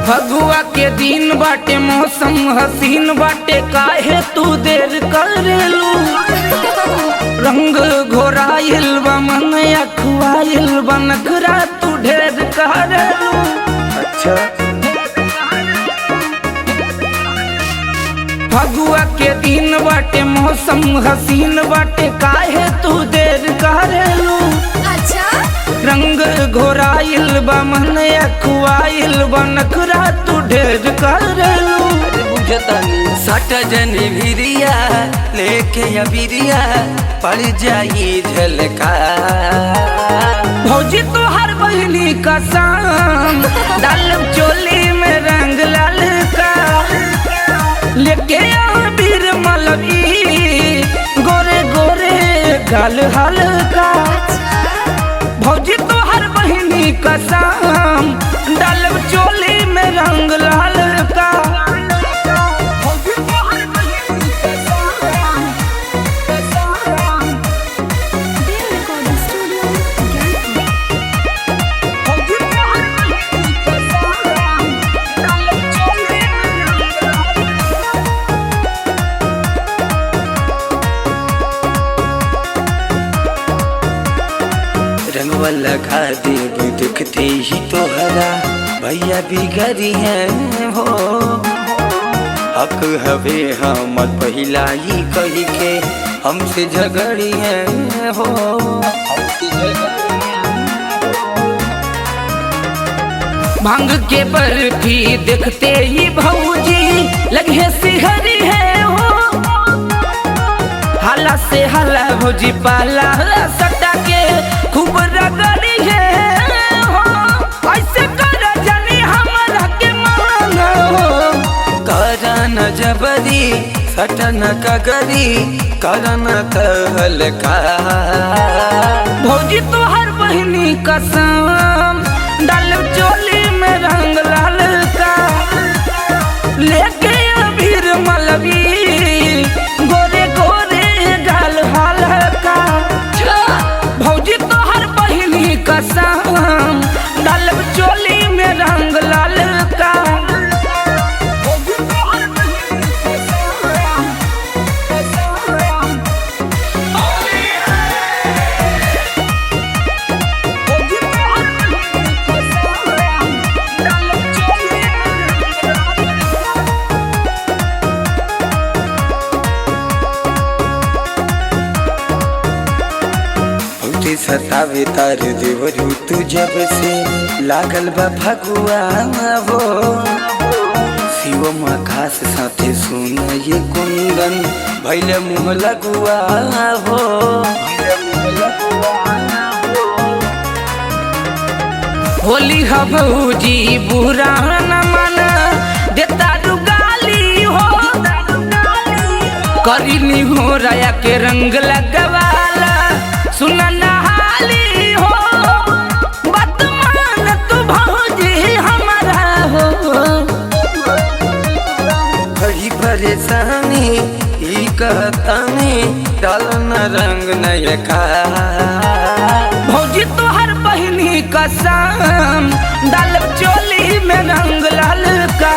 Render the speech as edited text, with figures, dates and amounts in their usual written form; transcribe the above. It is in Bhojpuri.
फगुआ के दिन बाटे मौसम हसीन बाटे काहे तू देर करेलू। रंग घोराइल बा मन अखुआइल बा नखरा तू ढेर करेलू। अच्छा फगुआ के दिन बाटे मौसम हसीन बाटे काहे तू देर करेलू। रंग घोराइल बा मन अखुआइल बा नखरा तू ढेर करेलू। सट जनी भिरिया लेके अबिरिया पड़ जाई झलका। भौजी तोहर बहिनी कसम डालब चोली में रंग लाल का लेके अबीर मलबी गोरे गोरे गाल हल्का। भौजी तोहर बहिनी कसम डालब चोली में रंग लाल का। रंगवा लगा देव दिखते ही तोहरा भैया बिगड़ी है हो। हक हवे हमर पहिला ही कही के हमसे झगड़ी है हो। भांग के बर्फी देखते ही भौजी लगे सिहरी है हो। हाला से हाला भौजी पाला सटा के खूब रगड़ी है हो। ऐसे कर जानी हमरा के मान हो। करन जबरी सटन कगरी करन तहलका। भौजी तोहर बहिनी कसम डालब चोली में रंग लाल का लेके अबीर मलबी गोरे गोरे गाल हल्का। भौजी तोहर बहिनी कसम डालब चोली में रंग लाल का। सतावे तार देवरू तू जब से लागल बा फगुआ हो। शिव खास साथे सुन ये कुंदन भैले मुँह लगुआ हो। होली हा भौजी बुरा न माना देता रुगाली हो। करीनी हो राया के रंग लगवाला सुना नहाली हो। बदमान तू भौजी हमारा हो। बड़ी परेशानी ई कहतानी डालन रंग नयका। भौजी तोहर बहिनी कसम डालब चोली में रंग लाल का।